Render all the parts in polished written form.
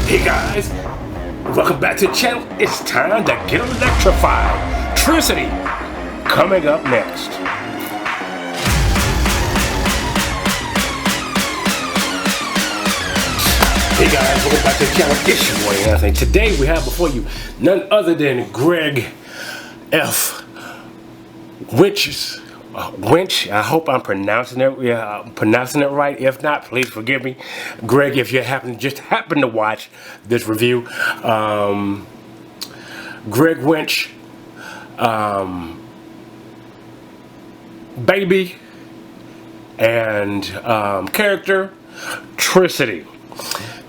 Hey guys, welcome back to the channel. It's time to get electrified. Tricity coming up next. Hey guys, welcome back to the channel. It's your boy Anthony. Today we have before you none other than Greg F. Winch. I hope I'm pronouncing it right. If not, please forgive me, Greg. If you happen to watch this review, Greg Winch, baby, and character Tricity.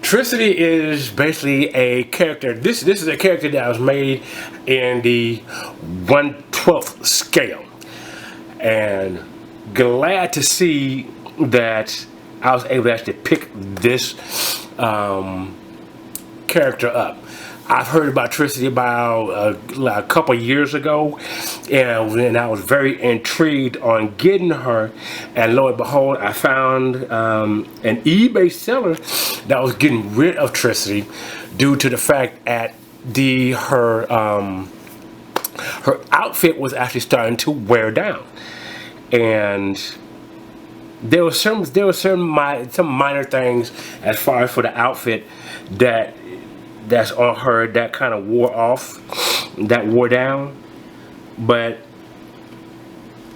Tricity is basically a character. This is a character that was made in the 1/12 scale. And glad to see that I was able to actually pick this character up. I've heard about Tricity about a couple years ago, and I was very intrigued on getting her. And lo and behold, I found an eBay seller that was getting rid of Tricity due to the fact that her outfit was actually starting to wear down. And there were some minor things as far as for the outfit that's on her that kind of wore down. But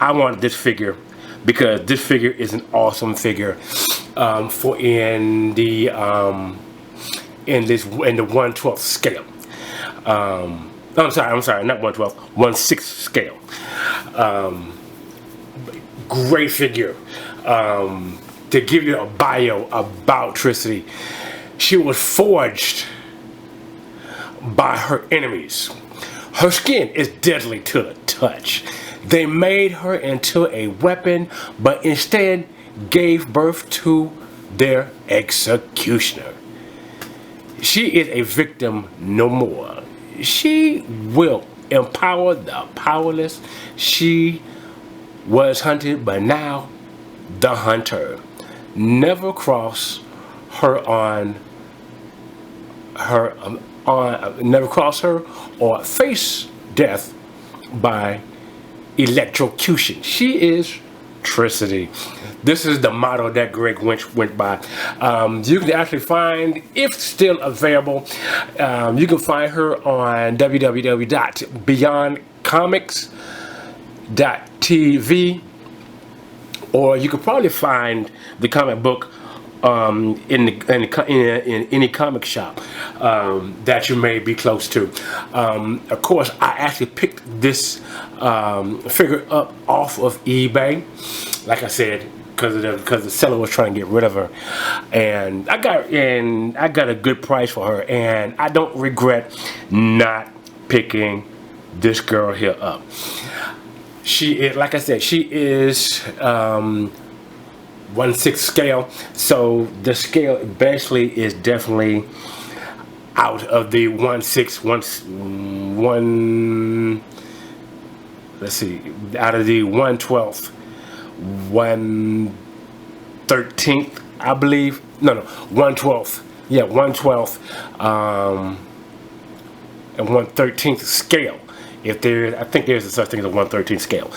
I wanted this figure because this figure is an awesome figure in the 1/12 scale. I'm sorry, not 1/12, 1/6 scale. Great figure. To give you a bio about Tricity, she was forged by her enemies. Her skin is deadly to the touch. They made her into a weapon, but instead gave birth to their executioner. She is a victim no more. She will empower the powerless. She was hunted, but now the hunter. Never cross her or face death by electrocution. She is Tricity. This is the motto that Greg Winch went by. You can actually find, if still available, you can find her on www.beyondcomics.tv, or you could probably find the comic book in any comic shop that you may be close to. Of course, I actually picked this figure up off of eBay, like I said, because the seller was trying to get rid of her, and I got a good price for her, and I don't regret not picking this girl here up. She is, like I said, she is 1/6 scale, so the scale basically is definitely out of the 1/6 out of the 1/12 1/13, I believe. No, 1/12. Yeah, 1/12 and 1/13 scale. I think there's such thing as a 1/13 scale.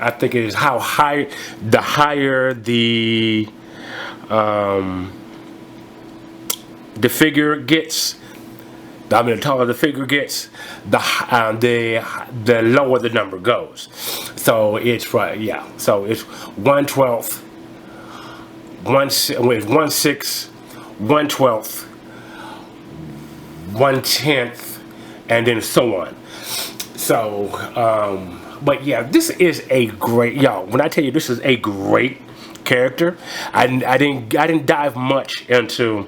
I think it is how high, the higher the figure gets, the taller the figure gets, the lower the number goes. So it's right, yeah. So it's 1/12, 1/6, 1/12, 1/10, and then so on. So, but yeah, this is a great, y'all. When I tell you this is a great character, I didn't dive much into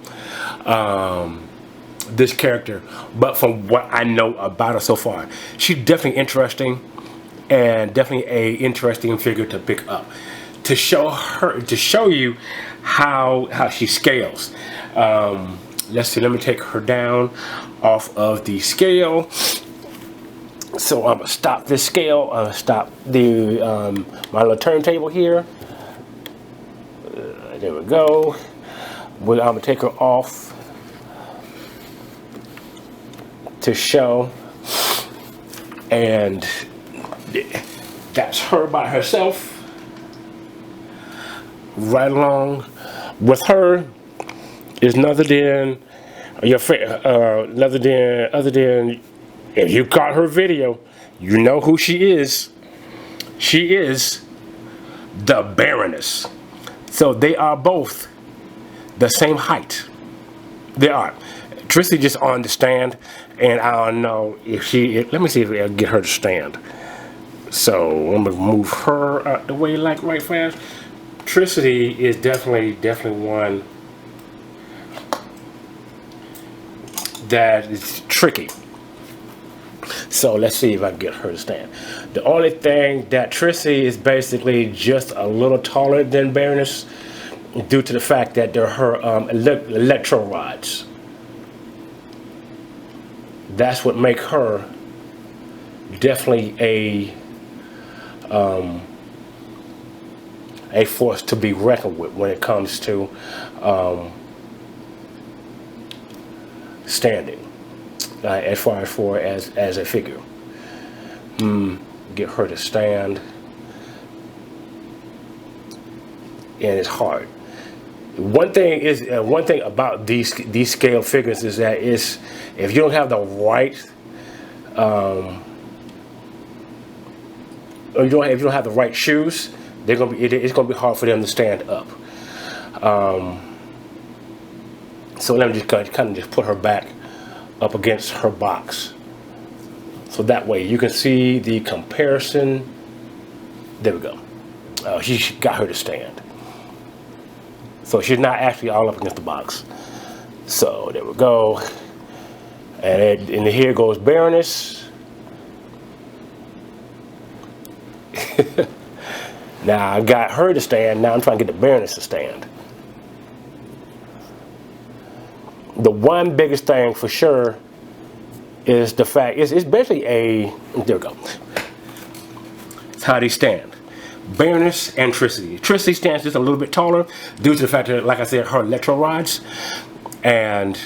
this character, but from what I know about her so far, she's definitely interesting, and definitely a interesting figure to pick up, to show you how she scales. Let's see. Let me take her down off of the scale. So I'm gonna stop this scale. I'm gonna stop the my little turntable here. There we go. I'm gonna take her off to show, and that's her by herself. Right along with her is other than other than if you caught her video, you know who she is. She is the Baroness. So they are both the same height. They are. Tricity just on the stand, and I don't know if let me see if I can get her to stand. So I'm gonna move her out the way like right fast. Tricity is definitely one that is tricky. So let's see if I can get her to stand. The only thing that Tricity is basically just a little taller than Baroness due to the fact that they're her electro rods. That's what make her definitely a force to be reckoned with when it comes to standing, as far as a figure. Get her to stand, and it's hard. One thing about these scale figures is that if you don't have the right if you don't have the right shoes, it's gonna be hard for them to stand up. So let me just kind of just put her back up against her box, so that way you can see the comparison. There we go. She got her to stand. So she's not actually all up against the box. So there we go. And here goes Baroness. Now I got her to stand. Now I'm trying to get the Baroness to stand. The one biggest thing for sure is the fact it's basically there we go. It's how they stand. Baroness and Tricity. Tricity stands just a little bit taller due to the fact that, like I said, her electro rods. And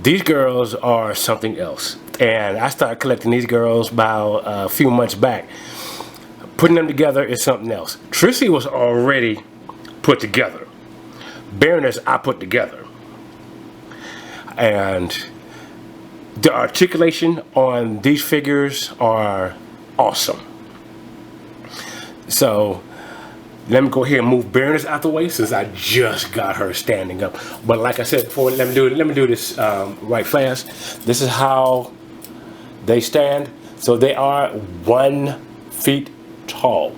these girls are something else. And I started collecting these girls about a few months back. Putting them together is something else. Tricity was already put together. Baroness I put together. And the articulation on these figures are awesome. So let me go ahead and move Baroness out the way since I just got her standing up. But like I said before, let me do this right fast. This is how they stand. So they are 1 feet tall.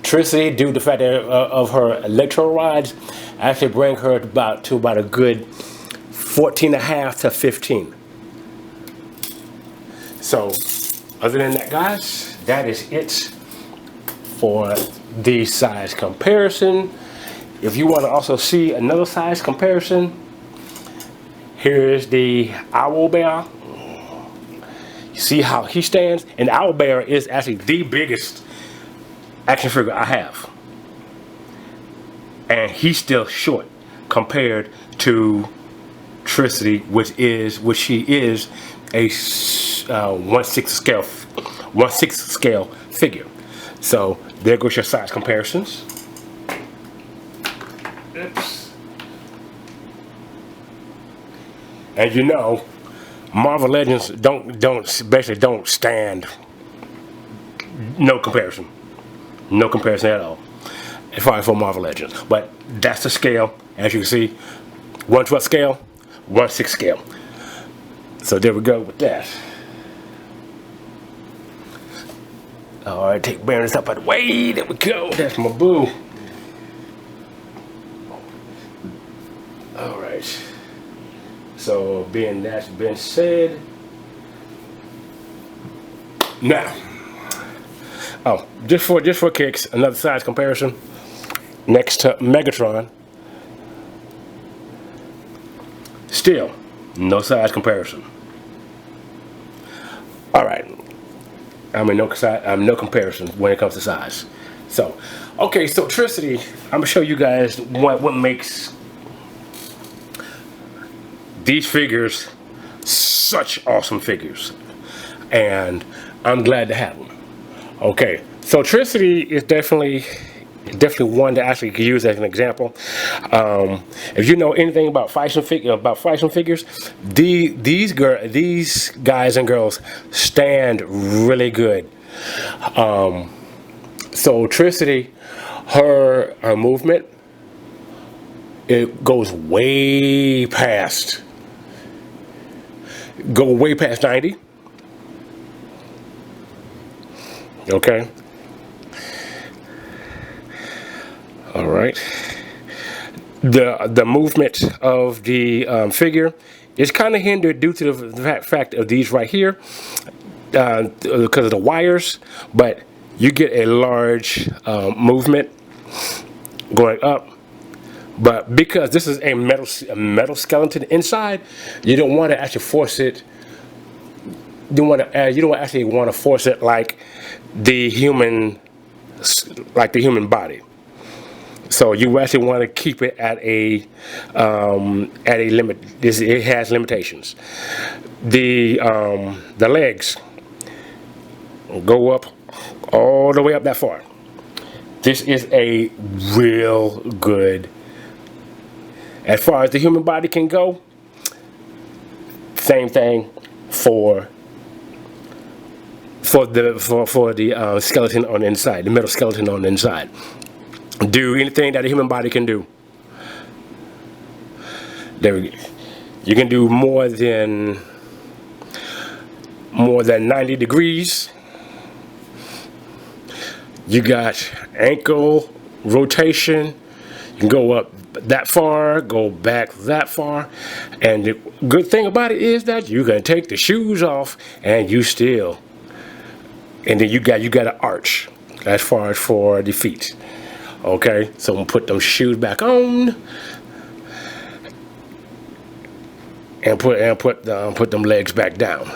Tricity, due to the fact that of her electro rods, actually bring her to about a good 14.5 to 15. So other than that, guys, that is it for the size comparison. If you want to also see another size comparison, here's the owl bear. You see how he stands, and the owl bear is actually the biggest action figure I have, and he's still short compared to Tricity, which she is a 1/6 scale figure. So there goes your size comparisons. Oops. And you know, Marvel Legends basically don't stand no comparison at all as far as for Marvel Legends. But that's the scale, as you can see, 1/12 scale, 1/6 scale. So there we go with that. Alright, take Baroness up out of the way. There we go. That's my boo. Alright. So being that's been said. Now. Oh, just for kicks, another size comparison. Next to Megatron. Still, no size comparison. Alright. no comparison when it comes to size. So, okay, so Tricity, I'm gonna show you guys what makes these figures, such awesome figures, and I'm glad to have them. Okay, so Tricity is definitely one that actually could use as an example. If you know anything about Phicen figures, these guys and girls stand really good. So Tricity, her movement, it goes way past 90. Okay. All right. The movement of the figure is kind of hindered due to the fact of these right here, because of the wires. But you get a large movement going up. But because this is a metal skeleton inside, you don't want to actually force it. You don't actually want to force it like the human body. So you actually want to keep it at a limit. It has limitations. The legs go up all the way up that far. This is a real good. As far as the human body can go, same thing for the skeleton on the inside, the metal skeleton on the inside. Do anything that a human body can do. There we go. You can do more than 90 degrees. You got ankle rotation. You can go up that far, go back that far, and the good thing about it is that you can take the shoes off and then you got an arch as far as for the feet. Okay, so I'm gonna put them shoes back on and put them legs back down.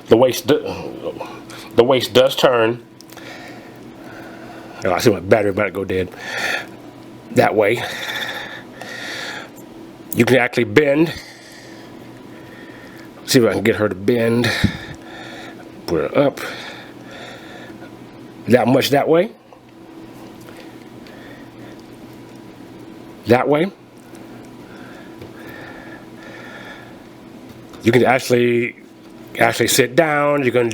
The waist does turn. Oh, I see my battery about to go dead. That way, you can actually bend. See if I can get her to bend. Put her up. That much that way. That way. You can actually sit down. You can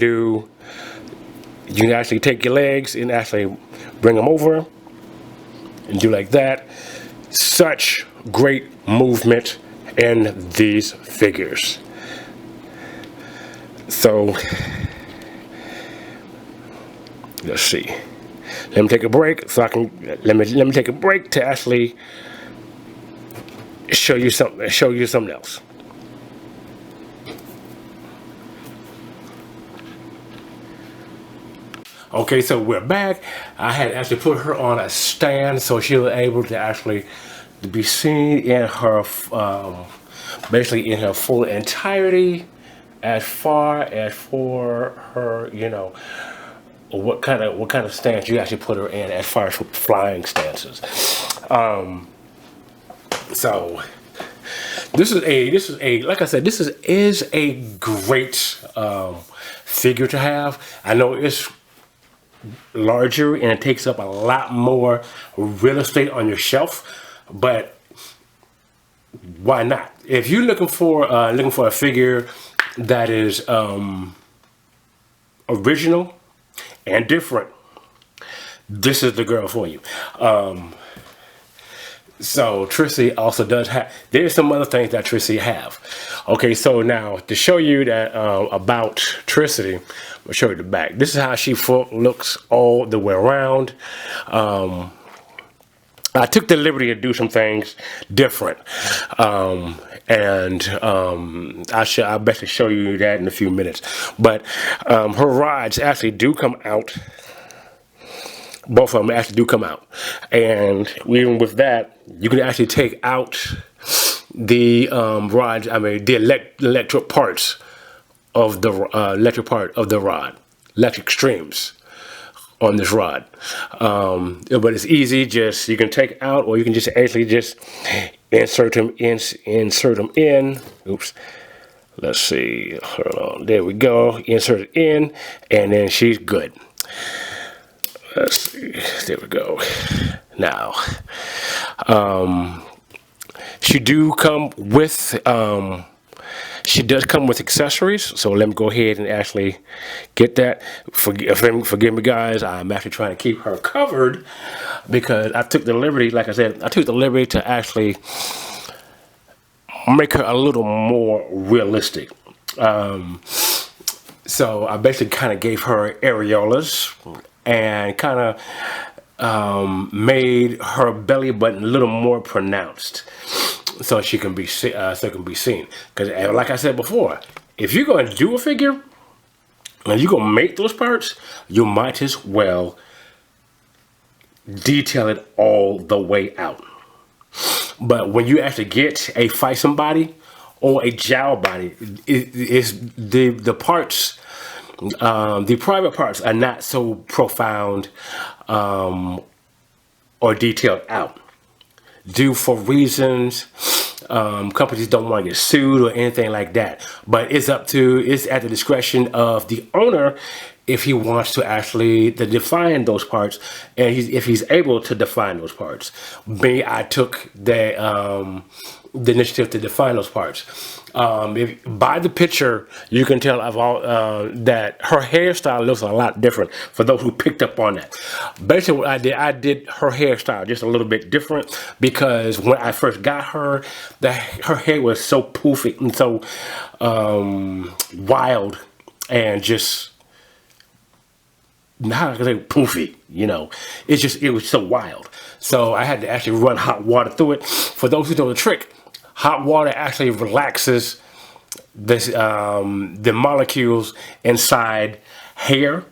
actually take your legs and actually bring them over and do like that. Such great movement in these figures. So let's see. Let me take a break so I can let me take a break to actually show you something else. Okay, so we're back. I had actually put her on a stand so she was able to actually be seen in her basically in her full entirety, as far as for her, what kind of stance you actually put her in as far as flying stances. So this is a like I said, this is a great figure to have. I know it's larger and it takes up a lot more real estate on your shelf, but why not? If you're looking for a figure that is original and different, this is the girl for you. So Tricity also does have, there's some other things that Tricity have. Okay, so now to show you that about Tricity, I'll show you the back. This is how she looks all the way around. I took the liberty to do some things different, I'll basically show you that in a few minutes. But her rods actually do come out. Both of them actually do come out, and even with that, you can actually take out the rods. I mean, the electric parts of the electric streams on this rod. But it's easy. You can take out, or you can just actually just insert them in Oops. Let's see. Hold on. There we go. Insert it in, and then she's good. Let's see. There we go. Now, she does come with accessories, so let me go ahead and actually get that. Forgive me, guys. I'm actually trying to keep her covered because I took the liberty, like I said, to actually make her a little more realistic. So I basically kind of gave her areolas and kind of made her belly button a little more pronounced, so she can be seen. Because, like I said before, if you're going to do a figure and you're going to make those parts, you might as well detail it all the way out. But when you actually get a Phicen body or a jowl body, it's the parts. The private parts are not so profound or detailed out, due for reasons companies don't want to get sued or anything like that. But it's at the discretion of the owner if he wants to actually define those parts, and if he's able to define those parts. I took the initiative to define those parts. By the picture, you can tell that her hairstyle looks a lot different, for those who picked up on that. Basically what I did her hairstyle just a little bit different, because when I first got her, her hair was so poofy and so wild and just, how can I say, poofy, you know. It was so wild. So I had to actually run hot water through it. For those who know the trick, hot water actually relaxes the molecules inside hair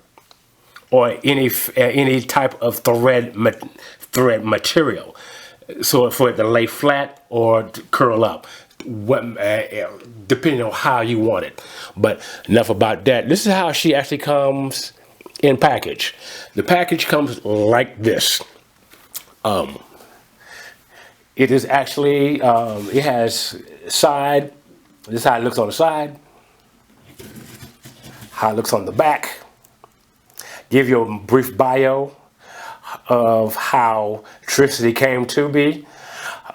or any type of thread material, so for it to lay flat or to curl up, depending on how you want it. But enough about that. This is how she actually comes in package. The package comes like this. It is actually, it has side, this is how it looks on the side, how it looks on the back. Give you a brief bio of how Tricity came to be,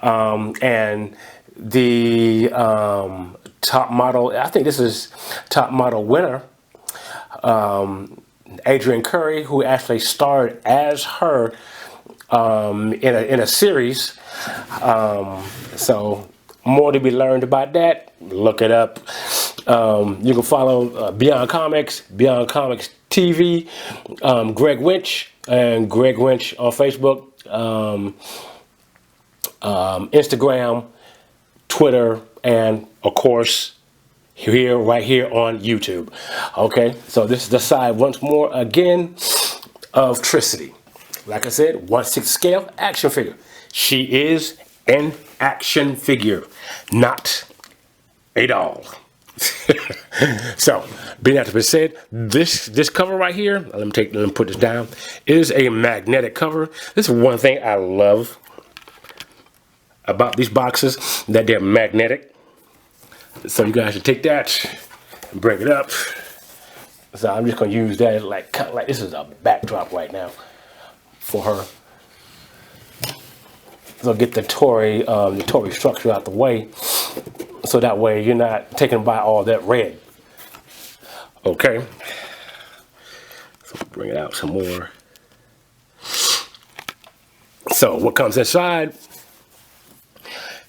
and the top model, I think this is top model winner, Adrian Curry, who actually starred as her in a series. So more to be learned about that. Look it up. You can follow Beyond Comics TV, Greg Winch, and Greg Winch on Facebook, Instagram, Twitter, and of course right here on YouTube. Okay, so this is the side once more again of Tricity. Like I said, 1/6 scale action figure. She is an action figure, not a doll. So, being that to be said, this cover right here, let me put this down, is a magnetic cover. This is one thing I love about these boxes, that they're magnetic. So you guys should take that and bring it up. So I'm just gonna use that as like this is a backdrop right now for her. So get the Tory structure out the way, so that way you're not taken by all that red. Okay. So bring it out some more. So what comes inside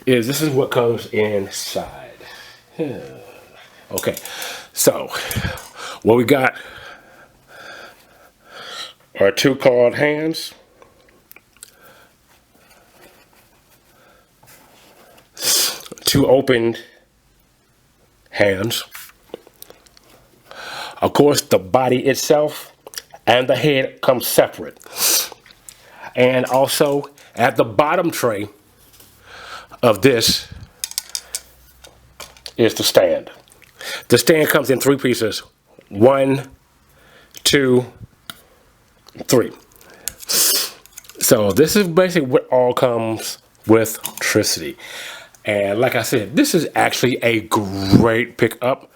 is, this is what comes inside. Okay. So what we got are 2 clawed hands, 2 opened hands. Of course, the body itself and the head come separate. And also, at the bottom tray of this is the stand. The stand comes in 3 pieces. 1, 2, 3. So this is basically what all comes with Tricity. And like I said, this is actually a great pickup.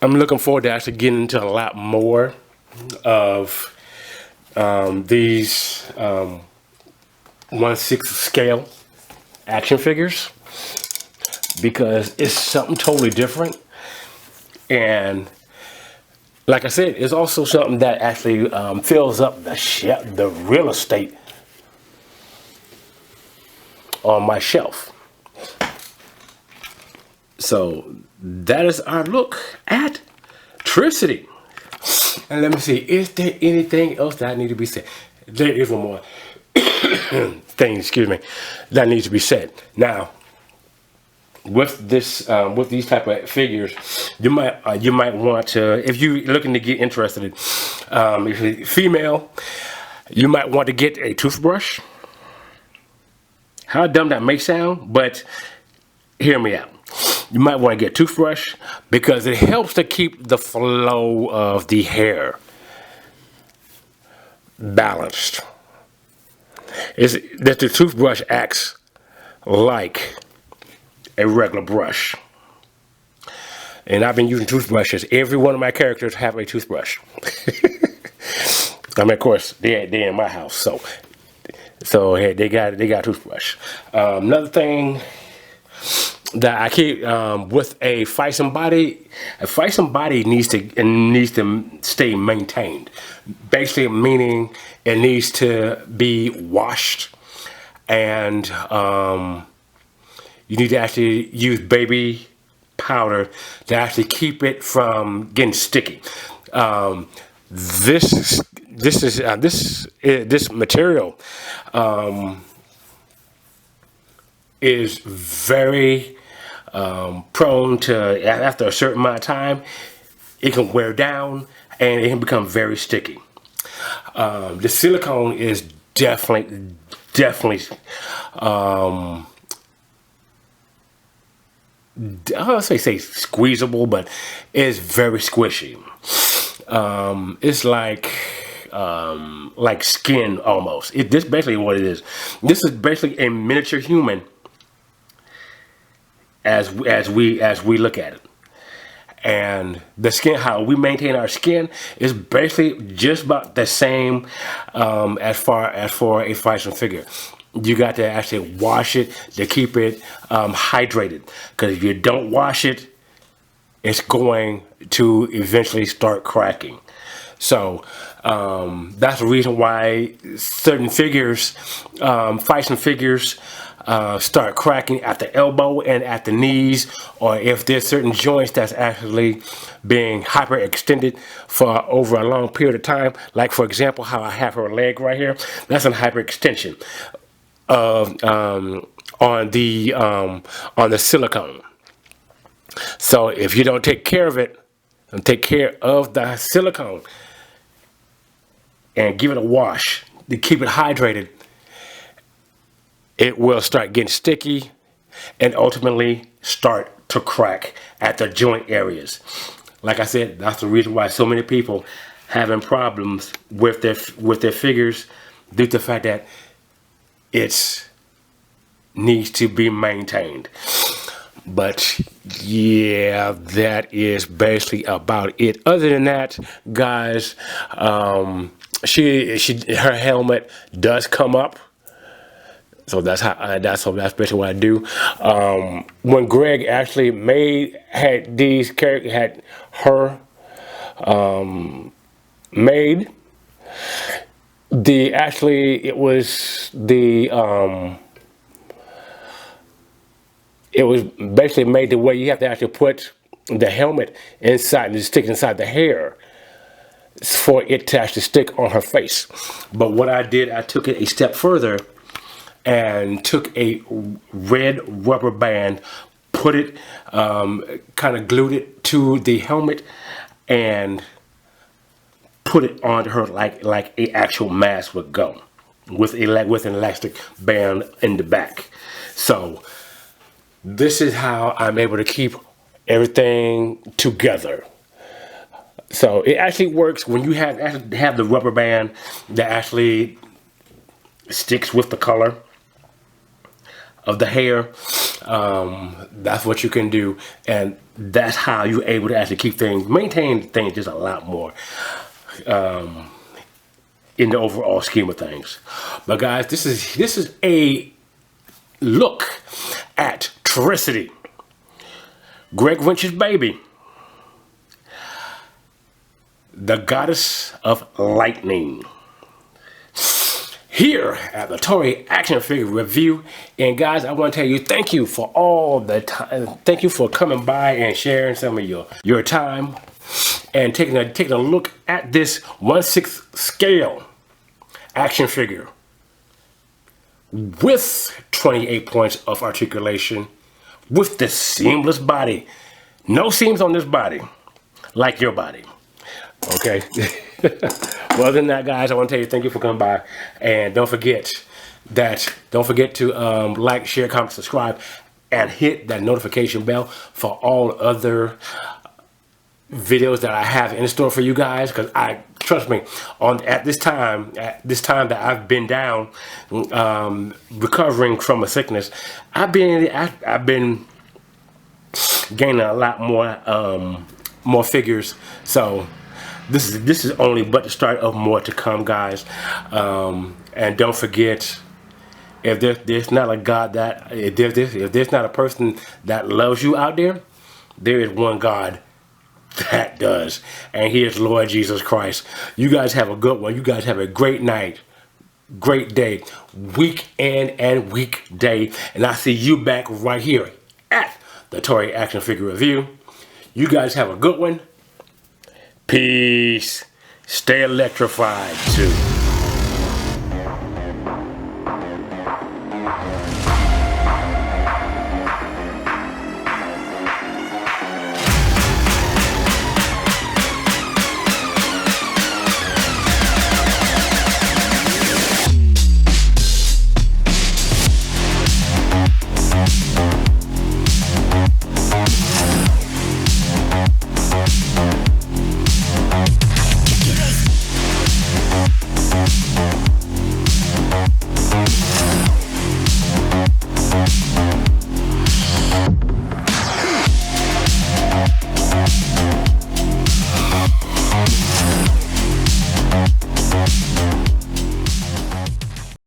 I'm looking forward to actually getting into a lot more of these 1/6 scale action figures, because it's something totally different. And like I said, it's also something that actually fills up the real estate on my shelf. So that is our look at Tricity. And let me see, is there anything else that need to be said? There is one more thing, excuse me, that needs to be said. Now, with this, with these type of figures, you might want to, if you're looking to get interested, if you're female, you might want to get a toothbrush. How dumb that may sound, but hear me out. You might want to get a toothbrush because it helps to keep the flow of the hair balanced. Is that the toothbrush acts like a regular brush. And I've been using toothbrushes. Every one of my characters have a toothbrush. I mean, of course, they're in my house, so hey, they got a toothbrush. Another thing that I keep with a Phicen body needs to stay maintained. Basically, meaning it needs to be washed, and you need to actually use baby powder to actually keep it from getting sticky. This material is very prone to, after a certain amount of time, it can wear down and it can become very sticky. The silicone is definitely I don't say squeezable, but it's very squishy. It's like skin almost. This basically what it is. This is basically a miniature human as we look at it. And the skin, how we maintain our skin, is basically just about the same as far as for a Phicen figure. You got to actually wash it to keep it hydrated. Because if you don't wash it, it's going to eventually start cracking. So that's the reason why certain figures, Phicen figures, start cracking at the elbow and at the knees, or if there's certain joints that's actually being hyperextended for over a long period of time. Like for example, how I have her leg right here. That's a hyperextension of on the silicone. So if you don't take care of it and take care of the silicone and give it a wash to keep it hydrated, it will start getting sticky and ultimately start to crack at the joint areas. Like I said, that's the reason why so many people having problems with their figures, due to the fact that it needs to be maintained. But yeah, that is basically about it. Other than that, guys, her helmet does come up. So that's basically what I do. When Greg actually had her made, it was basically made the way you have to actually put the helmet inside and stick inside the hair for it to actually stick on her face. But what I did, I took it a step further and took a red rubber band, put it, kind of glued it to the helmet, and put it on her like a actual mask would go, with an elastic band in the back. So this is how I'm able to keep everything together. So it actually works when you have the rubber band that actually sticks with the color. of the hair. That's what you can do, and that's how you're able to actually keep things, maintain things just a lot more in the overall scheme of things. But guys, this is a look at Tricity, Greg Winch's baby, the goddess of lightning, here at the Tory Action Figure Review. And guys, I want to tell you thank you for all the time. Thank you for coming by and sharing some of your time and taking a look at this 1/6 scale action figure with 28 points of articulation, with the seamless body. No seams on this body, like your body. Okay. Well, other than that, guys, I want to tell you thank you for coming by, and don't forget to like, share, comment, subscribe, and hit that notification bell for all other videos that I have in store for you guys. Because trust me, at this time that I've been down, recovering from a sickness, I've been gaining a lot more figures. So this is only but the start of more to come, guys. And don't forget, if there's not a God that if there's not a person that loves you out there, there is one God that does, and he is Lord Jesus Christ. You guys have a good one. You guys have a great night, great day, weekend and weekday, and I see you back right here at the Tory Action Figure Review. You guys have a good one. Peace. Stay electrified too.